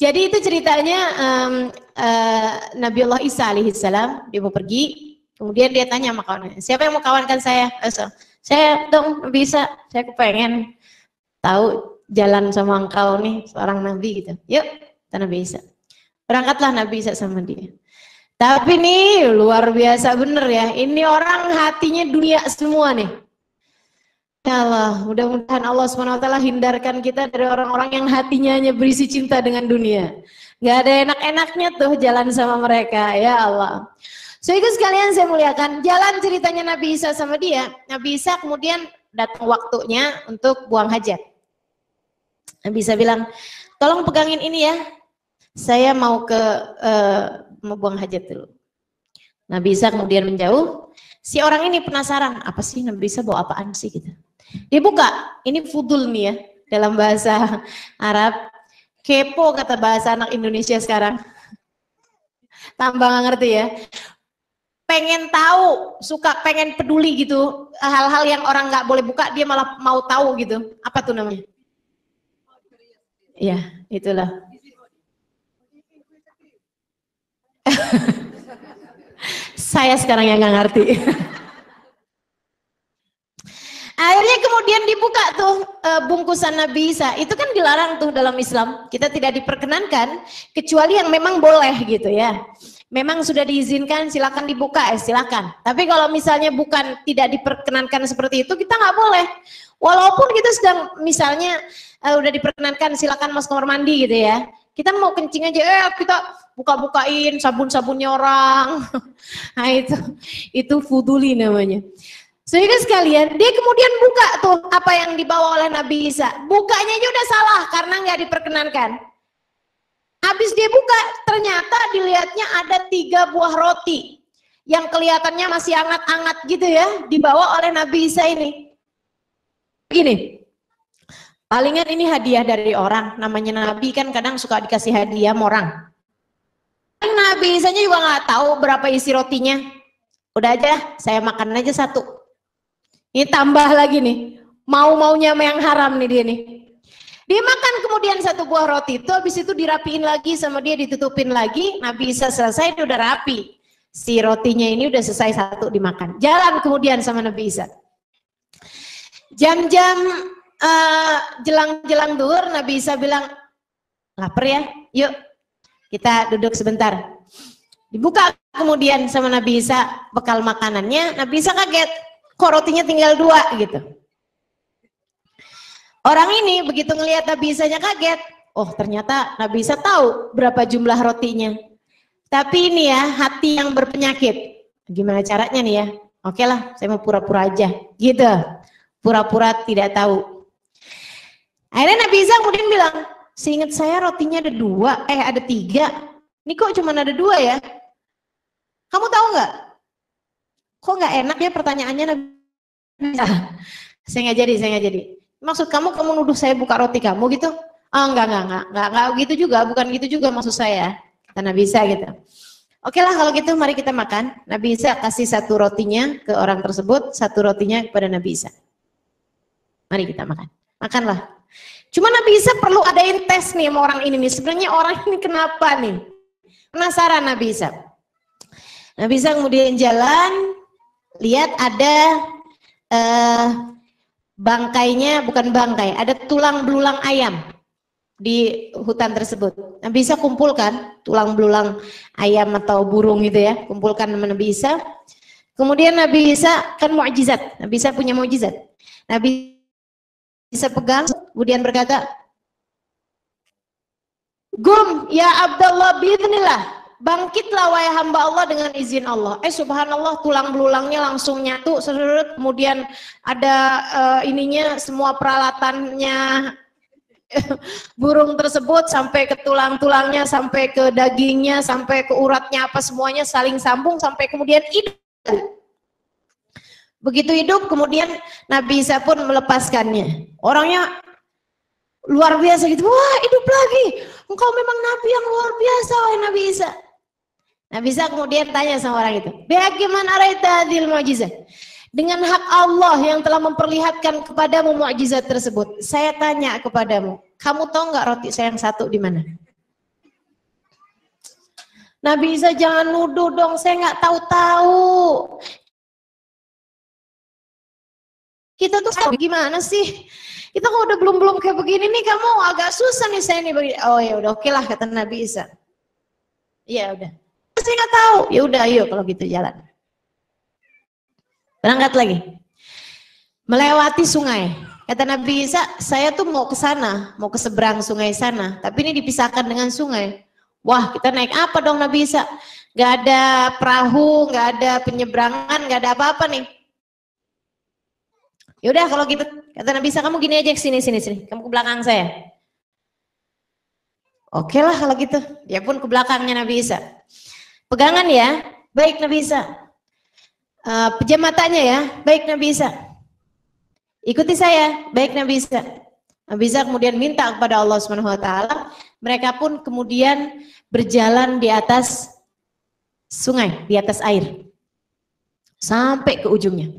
Jadi itu ceritanya Nabiullah Isa alaihissalam, dia mau pergi, kemudian dia tanya sama kawannya, siapa yang mau kawankan saya? Saya dong Nabi Isa, saya kepengen tahu jalan sama engkau nih, seorang Nabi gitu. Yuk, kata Nabi Isa. Berangkatlah Nabi Isa sama dia. Tapi nih luar biasa bener ya, ini orang hatinya dunia semua nih. Ya Allah, mudah-mudahan Allah SWT hindarkan kita dari orang-orang yang hatinya hanya berisi cinta dengan dunia. Gak ada enak-enaknya tuh jalan sama mereka, ya Allah. So itu sekalian saya muliakan, jalan ceritanya Nabi Isa sama dia. Nabi Isa kemudian datang waktunya untuk buang hajat. Nabi Isa bilang, tolong pegangin ini ya, saya mau mau buang hajat dulu. Nabi Isa kemudian menjauh, si orang ini penasaran, apa sih Nabi Isa bawa apaan sih gitu. Dia buka, ini fudul nih ya, dalam bahasa Arab. Kepo kata bahasa anak Indonesia sekarang. Tambah nggak ngerti ya. Pengen tahu, suka pengen peduli gitu. Hal-hal yang orang nggak boleh buka, dia malah mau tahu gitu. Apa tuh namanya? Ya, itulah. Saya sekarang yang nggak ngerti. Akhirnya kemudian dibuka tuh bungkusan Nabi Isa. Itu kan dilarang tuh dalam Islam. Kita tidak diperkenankan kecuali yang memang boleh gitu ya. Memang sudah diizinkan, silakan dibuka, silakan. Tapi kalau misalnya bukan tidak diperkenankan seperti itu, kita nggak boleh. Walaupun kita sedang misalnya udah diperkenankan, silakan masuk kamar mandi gitu ya. Kita mau kencing aja, kita buka-bukain sabun-sabunnya orang. Nah itu fuduli namanya. Sehingga sekalian, dia kemudian buka tuh apa yang dibawa oleh Nabi Isa. Bukanya aja udah salah karena nggak diperkenankan. Habis dia buka, ternyata dilihatnya ada 3 buah roti yang kelihatannya masih hangat-hangat gitu ya, dibawa oleh Nabi Isa ini. Begini, palingan ini hadiah dari orang, namanya Nabi kan kadang suka dikasih hadiah sama orang. Nabi Isa juga nggak tahu berapa isi rotinya. Udah aja, saya makan aja 1. Ini tambah lagi nih, mau-maunya sama yang haram nih dia nih. Dia makan kemudian 1 buah roti itu, habis itu dirapiin lagi sama dia, ditutupin lagi. Nabi Isa selesai, dia udah rapi. Si rotinya ini udah selesai 1 dimakan. Jalan kemudian sama Nabi Isa. Jam-jam jelang-jelang duhur, Nabi Isa bilang, lapar ya, yuk kita duduk sebentar. Dibuka kemudian sama Nabi Isa bekal makanannya, Nabi Isa kaget. Kok rotinya tinggal 2 gitu. Orang ini begitu ngelihat Nabi Isa-nya kaget. Oh ternyata Nabi Isa tahu berapa jumlah rotinya. Tapi ini ya hati yang berpenyakit. Gimana caranya nih ya? Oke lah, saya mau pura-pura aja. Gitu. Pura-pura tidak tahu. Akhirnya Nabi Isa kemudian bilang, seingat saya rotinya ada 2, ada 3. Ini kok cuma ada 2 ya? Kamu tahu nggak? Kok nggak enak ya pertanyaannya Nabi? Saya nggak jadi. Maksud kamu nuduh saya buka roti kamu gitu? Oh enggak gitu juga, bukan gitu juga maksud saya. Kata Nabi Isa gitu. Oke lah kalau gitu mari kita makan. Nabi Isa kasih 1 rotinya ke orang tersebut, 1 rotinya kepada Nabi Isa. Mari kita makan. Makanlah. Cuma Nabi Isa perlu adain tes nih sama orang ini nih. Sebenarnya orang ini kenapa nih? Penasaran Nabi Isa. Nabi Isa kemudian jalan. Lihat ada bangkainya, bukan bangkai, ada tulang belulang ayam di hutan tersebut. Nabi Isa kumpulkan tulang belulang ayam atau burung gitu ya, kumpulkan sama Nabi Isa. Kemudian Nabi Isa kan mukjizat, Nabi Isa punya mukjizat. Nabi Isa pegang, kemudian berkata, "Gum ya Abdullah biidznillah." Bangkitlah wahai hamba Allah dengan izin Allah. Subhanallah, tulang belulangnya langsung nyatu, kemudian ada ininya, semua peralatannya burung tersebut sampai ke tulang-tulangnya, sampai ke dagingnya, sampai ke uratnya, apa semuanya saling sambung sampai kemudian hidup. Begitu hidup kemudian Nabi Isa pun melepaskannya. Orangnya luar biasa gitu, wah hidup lagi, engkau memang Nabi yang luar biasa wahai Nabi Isa. Nabi Isa kemudian tanya sama orang itu, bagaimana araita hadhil mu'jizah? Dengan hak Allah yang telah memperlihatkan kepadamu mukjizat tersebut, saya tanya kepadamu, kamu tahu nggak roti saya yang 1 di mana? Nabi Isa jangan nuduh dong, saya nggak tahu-tahu. Kita tuh gimana sih? Kita kok udah belum kayak begini nih, kamu agak susah nih saya nih. Oh ya udah, oke lah kata Nabi Isa. Iya udah. Saya nggak tahu. Ya udah, ayo kalau gitu jalan. Berangkat lagi. Melewati sungai. Kata Nabi Isa, saya tuh mau ke sana, mau ke seberang sungai sana, tapi ini dipisahkan dengan sungai. Wah, kita naik apa dong Nabi Isa? Gak ada perahu, gak ada penyeberangan, gak ada apa-apa nih. Yaudah kalau gitu, kata Nabi Isa, kamu gini aja, sini, kamu ke belakang saya. Oke lah kalau gitu, dia pun ke belakangnya Nabi Isa. Pegangan ya, baik Nabi Isa. Pejam matanya ya, baik Nabi Isa. Ikuti saya, baik Nabi Isa. Nabi Isa kemudian minta kepada Allah Subhanahu wa taala, mereka pun kemudian berjalan di atas sungai, di atas air. Sampai ke ujungnya.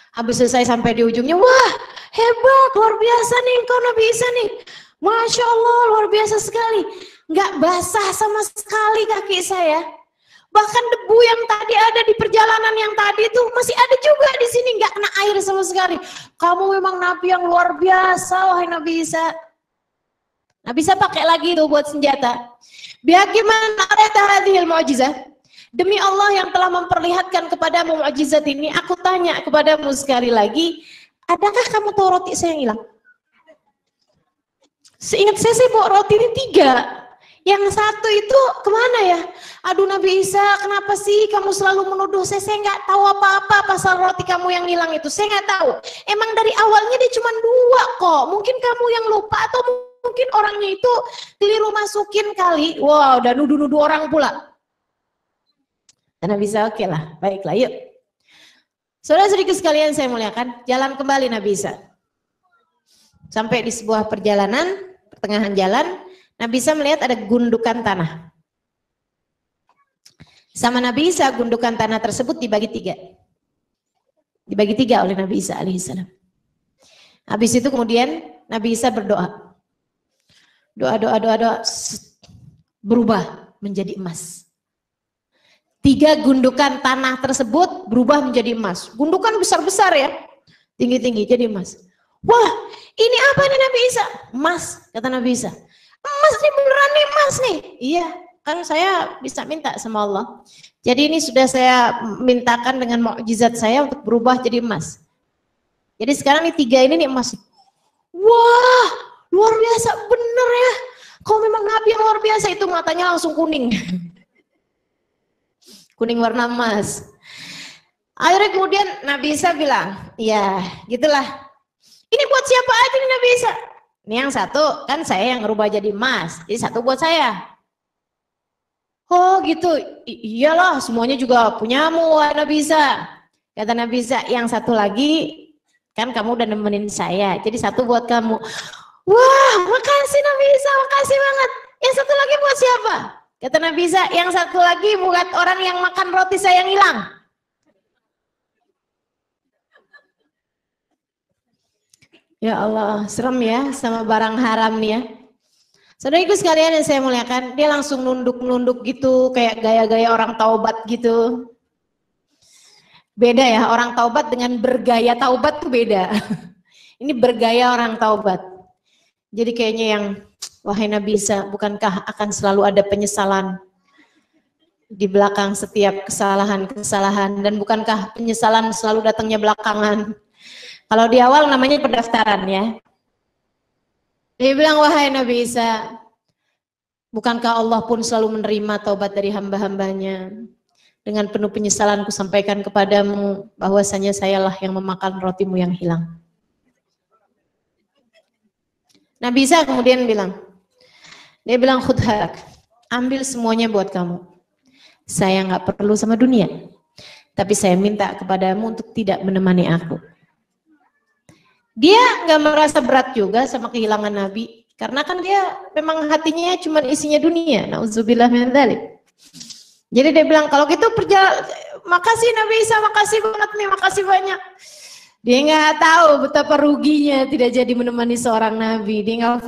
Habis selesai sampai di ujungnya, wah, hebat, luar biasa nih engkau Nabi Isa nih. Masya Allah, luar biasa sekali. Nggak basah sama sekali kaki saya. Bahkan debu yang tadi ada di perjalanan yang tadi itu masih ada juga di sini, nggak kena air sama sekali. Kamu memang Nabi yang luar biasa, wahai Nabi Isa. Nabi Isa pakai lagi tuh buat senjata. Bagaimana areta hadhil mu'jizah? Demi Allah yang telah memperlihatkan kepadamu mukjizat ini, aku tanya kepadamu sekali lagi, adakah kamu tahu roti saya yang hilang? Seingat saya bawa roti ini 3. Yang satu itu kemana ya? Aduh Nabi Isa, kenapa sih kamu selalu menuduh saya? Saya nggak tahu apa-apa pasal roti kamu yang hilang itu. Saya nggak tahu. Emang dari awalnya dia cuma 2 kok. Mungkin kamu yang lupa atau mungkin orangnya itu keliru masukin kali. Wow, udah nuduh-nuduh orang pula. Dan Nabi Isa, oke lah, baiklah, yuk. Saudara-saudariku sekalian saya muliakan, jalan kembali Nabi Isa. Sampai di sebuah perjalanan, pertengahan jalan, Nabi Isa melihat ada gundukan tanah. Sama Nabi Isa, gundukan tanah tersebut dibagi 3. Dibagi 3 oleh Nabi Isa alaihissalam. Habis itu kemudian Nabi Isa berdoa. Doa, berubah menjadi emas. 3 gundukan tanah tersebut berubah menjadi emas. Gundukan besar-besar ya, tinggi-tinggi jadi emas. Wah, ini apa nih Nabi Isa? Emas, kata Nabi Isa. Emas nih, beneran nih emas nih. Iya, kan saya bisa minta sama Allah. Jadi ini sudah saya mintakan dengan mukjizat saya untuk berubah jadi emas. Jadi sekarang nih 3 ini nih emas. Wah, luar biasa, bener ya. Kau memang Nabi yang luar biasa, itu matanya langsung kuning. Kuning warna emas. Akhirnya kemudian Nabi Isa bilang, ya gitulah. Ini buat siapa aja nih Nabi Isa? Ini yang satu, kan saya yang ngerubah jadi emas. Jadi satu buat saya. Oh gitu, iyalah semuanya juga punyamu Nabi Isa. Kata Nabi Isa, yang satu lagi, kan kamu udah nemenin saya. Jadi satu buat kamu. Wah, makasih Nabi Isa, makasih banget. Yang satu lagi buat siapa? Kata Nabi Isa, yang satu lagi buat orang yang makan roti saya yang hilang. Ya Allah, serem ya sama barang haram nih ya. Saudara-saudariku sekalian yang saya muliakan, dia langsung nunduk-nunduk gitu, kayak gaya-gaya orang taubat gitu. Beda ya, orang taubat dengan bergaya taubat tuh beda. Ini bergaya orang taubat. Jadi kayaknya yang, wahai Nabi Isa, bukankah akan selalu ada penyesalan di belakang setiap kesalahan-kesalahan, dan bukankah penyesalan selalu datangnya belakangan? Kalau di awal namanya pendaftaran ya. Dia bilang, wahai Nabi Isa, bukankah Allah pun selalu menerima taubat dari hamba-hambanya? Dengan penuh penyesalan ku sampaikan kepadamu bahwasanya sayalah yang memakan rotimu yang hilang. Nabi Isa kemudian bilang, dia bilang, khudhak, ambil semuanya buat kamu. Saya nggak perlu sama dunia, tapi saya minta kepadamu untuk tidak menemani aku. Dia nggak merasa berat juga sama kehilangan Nabi, karena kan dia memang hatinya cuma isinya dunia. Nauzubillah min dzalik. Jadi dia bilang, kalau gitu makasih Nabi Isa, makasih banget nih, makasih banyak. Dia nggak tahu betapa ruginya tidak jadi menemani seorang Nabi. Dia nggak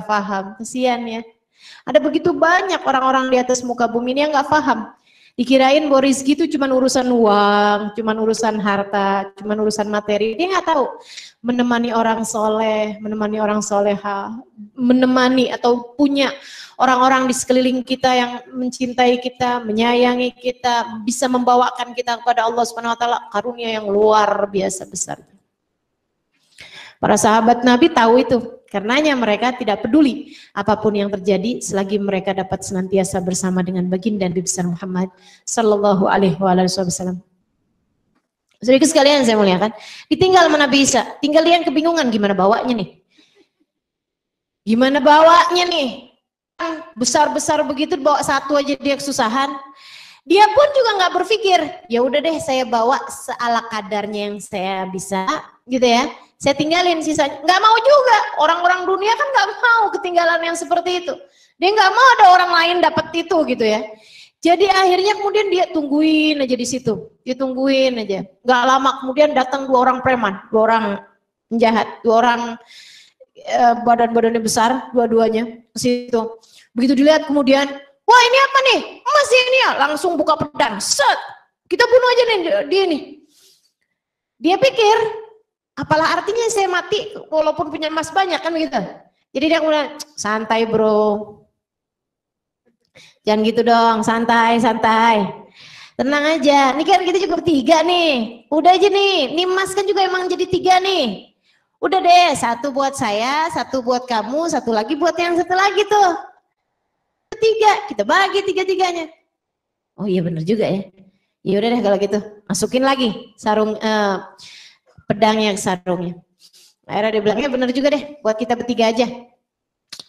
paham, kasihan ya. Ada begitu banyak orang-orang di atas muka bumi ini yang nggak paham. Dikirain bahwa rezeki itu cuma urusan uang, cuma urusan harta, cuma urusan materi. Dia nggak tahu menemani orang soleh, menemani orang soleha, menemani atau punya orang-orang di sekeliling kita yang mencintai kita, menyayangi kita, bisa membawakan kita kepada Allah Subhanahu Wa Taala, karunia yang luar biasa besar. Para sahabat Nabi tahu itu, karenanya mereka tidak peduli apapun yang terjadi selagi mereka dapat senantiasa bersama dengan baginda Nabi besar Muhammad sallallahu alaihi wasallam. Saudara sekalian saya muliakan, ditinggal sama Nabi Isa, tinggal dia yang kebingungan gimana bawanya nih. Gimana bawanya nih? Besar-besar begitu bawa satu aja dia kesusahan. Dia pun juga nggak berpikir, ya udah deh saya bawa seala kadarnya yang saya bisa, gitu ya. Saya tinggalin sisanya. Nggak mau juga. Orang-orang dunia kan nggak mau ketinggalan yang seperti itu. Dia nggak mau ada orang lain dapat itu gitu ya. Jadi akhirnya kemudian dia tungguin aja di situ. Dia tungguin aja. Nggak lama kemudian datang 2 orang preman, 2 orang penjahat, 2 orang badan-badannya besar, dua-duanya ke situ. Begitu dilihat kemudian, wah ini apa nih? Emas ini ya. Langsung buka pedang. Set. Kita bunuh aja nih dia nih. Dia pikir, apalah artinya saya mati walaupun punya emas banyak kan begitu. Jadi dia kemudian, santai bro. Jangan gitu dong, santai. Tenang aja, ini kan kita juga bertiga nih. Udah aja nih, ini emas kan juga emang jadi 3 nih. Udah deh, 1 buat saya, 1 buat kamu, 1 lagi buat yang satu lagi tuh. 3, kita bagi 3-3-nya. Oh iya bener juga ya. Ya udah deh kalau gitu, masukin lagi sarung pedangnya ke sarungnya. Akhirnya dia bilang, ya bener juga deh, buat kita bertiga aja.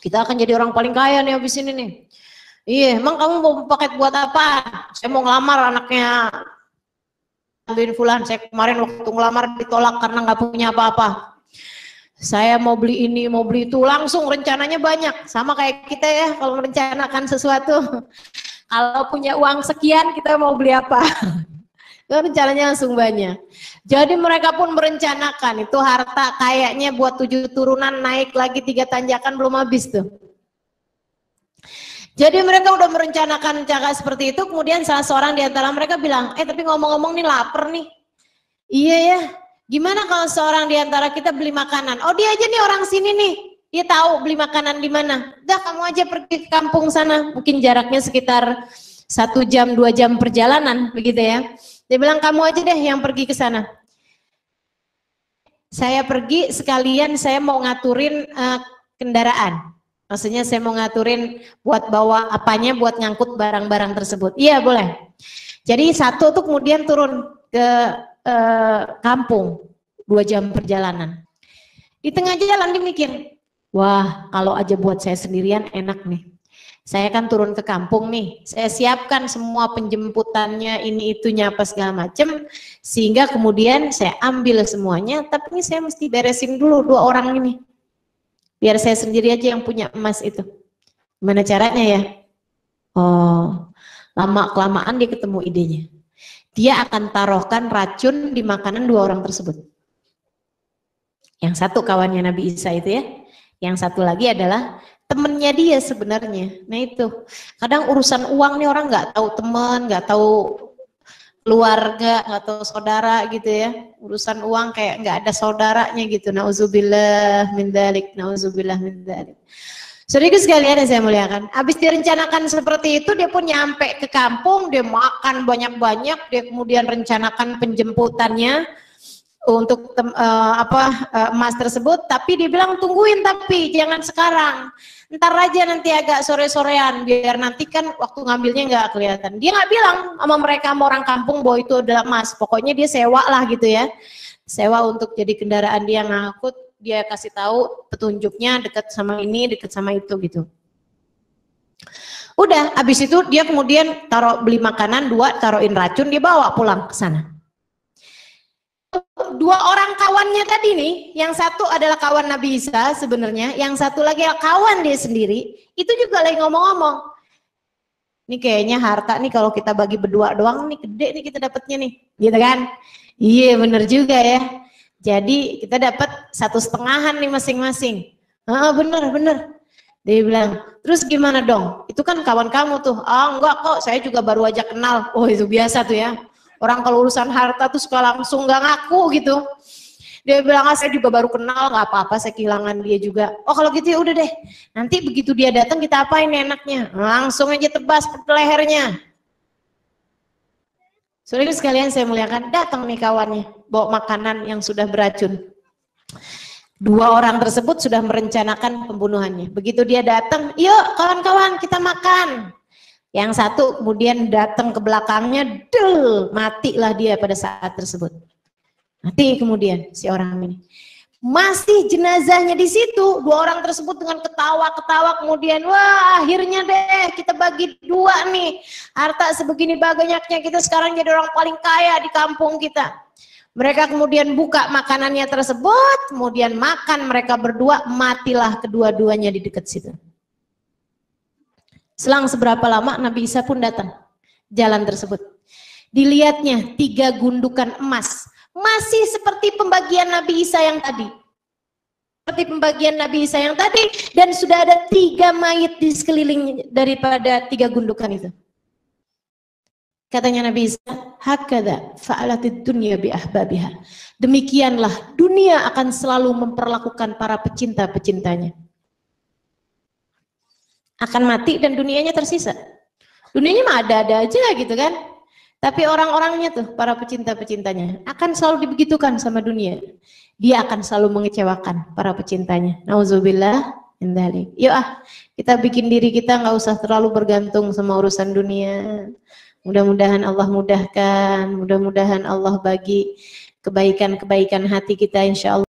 Kita akan jadi orang paling kaya nih habis ini nih. Iya, emang kamu mau paket buat apa? Saya mau ngelamar anaknya bin Fulan. Saya kemarin waktu ngelamar ditolak karena nggak punya apa-apa. Saya mau beli ini, mau beli itu, langsung rencananya banyak. Sama kayak kita ya, kalau merencanakan sesuatu. Kalau punya uang sekian, kita mau beli apa? Rencananya langsung banyak. Jadi mereka pun merencanakan itu harta kayaknya buat 7 turunan naik lagi 3 tanjakan belum habis tuh. Jadi mereka udah merencanakan cara seperti itu, kemudian salah seorang di antara mereka bilang, tapi ngomong-ngomong nih lapar nih. Iya ya, gimana kalau seorang di antara kita beli makanan? Oh dia aja nih orang sini nih, dia tahu beli makanan di mana. Udah kamu aja pergi ke kampung sana, mungkin jaraknya sekitar 1 jam 2 jam perjalanan begitu ya. Dia bilang kamu aja deh yang pergi ke sana. Saya pergi sekalian saya mau ngaturin kendaraan. Maksudnya saya mau ngaturin buat bawa apanya buat ngangkut barang-barang tersebut. Iya boleh. Jadi 1 tuh kemudian turun ke kampung 2 jam perjalanan. Di tengah jalan dia mikir, wah kalau aja buat saya sendirian enak nih. Saya kan turun ke kampung nih, saya siapkan semua penjemputannya, ini itunya apa segala macam, sehingga kemudian saya ambil semuanya, tapi ini saya mesti beresin dulu 2 orang ini, biar saya sendiri aja yang punya emas itu. Gimana caranya ya? Oh, lama-kelamaan dia ketemu idenya. Dia akan taruhkan racun di makanan 2 orang tersebut. Yang satu kawannya Nabi Isa itu ya, yang satu lagi adalah temennya dia sebenarnya. Nah itu, kadang urusan uang nih orang nggak tahu teman, nggak tahu keluarga, nggak tahu saudara gitu ya. Urusan uang kayak nggak ada saudaranya gitu. Nauzubillah min dzalik, nauzubillah min dzalik. Saudara sekalian yang saya muliakan, habis direncanakan seperti itu, dia pun nyampe ke kampung, dia makan banyak-banyak, dia kemudian rencanakan penjemputannya untuk emas tersebut, tapi dia bilang tungguin tapi jangan sekarang, ntar aja nanti agak sore-sorean biar nanti kan waktu ngambilnya nggak kelihatan. Dia nggak bilang sama mereka, sama orang kampung bahwa itu adalah emas, pokoknya dia sewa lah gitu ya, sewa untuk jadi kendaraan dia ngangkut, dia kasih tahu petunjuknya dekat sama ini, dekat sama itu gitu. Udah, habis itu dia kemudian beli makanan 2, taruhin racun, dia bawa pulang ke sana. 2 orang kawannya tadi nih, yang satu adalah kawan Nabi Isa sebenarnya, yang satu lagi kawan dia sendiri, itu juga lagi ngomong-ngomong. Ini kayaknya harta nih kalau kita bagi berdua doang nih gede nih kita dapatnya nih, gitu kan? Iya bener juga ya. Jadi kita dapat 1,5 nih masing-masing. Bener. Dia bilang, terus gimana dong? Itu kan kawan kamu tuh. Ah enggak kok, saya juga baru aja kenal. Oh itu biasa tuh ya. Orang kalau urusan harta tuh suka langsung nggak ngaku gitu. Dia bilang, ah, saya juga baru kenal, nggak apa-apa, saya kehilangan dia juga. Oh kalau gitu ya udah deh. Nanti begitu dia datang kita apain enaknya? Langsung aja tebas lehernya. Saudara sekalian saya muliakan, datang nih kawannya, bawa makanan yang sudah beracun. Dua orang tersebut sudah merencanakan pembunuhannya. Begitu dia datang, yuk kawan-kawan kita makan. Yang satu kemudian datang ke belakangnya, matilah dia pada saat tersebut. Mati kemudian si orang ini. Masih jenazahnya di situ, dua orang tersebut dengan ketawa-ketawa kemudian, wah akhirnya deh kita bagi dua nih. Harta sebegini banyaknya, kita sekarang jadi orang paling kaya di kampung kita. Mereka kemudian buka makanannya tersebut, kemudian makan mereka berdua, matilah kedua-duanya di dekat situ. Selang seberapa lama Nabi Isa pun datang jalan tersebut. Dilihatnya 3 gundukan emas, masih seperti pembagian Nabi Isa yang tadi. Seperti pembagian Nabi Isa yang tadi, dan sudah ada 3 mayit di sekeliling daripada 3 gundukan itu. Katanya Nabi Isa, hakadha fa'alatid dunya bi ahbabiha. Demikianlah dunia akan selalu memperlakukan para pecinta-pecintanya. Akan mati dan dunianya tersisa. Dunianya mah ada-ada aja gitu kan. Tapi orang-orangnya tuh, para pecinta-pecintanya akan selalu dibegitukan sama dunia. Dia akan selalu mengecewakan para pecintanya. Nauzubillah min dzalik. Yuk kita bikin diri kita nggak usah terlalu bergantung sama urusan dunia. Mudah-mudahan Allah mudahkan, mudah-mudahan Allah bagi kebaikan-kebaikan hati kita insya Allah.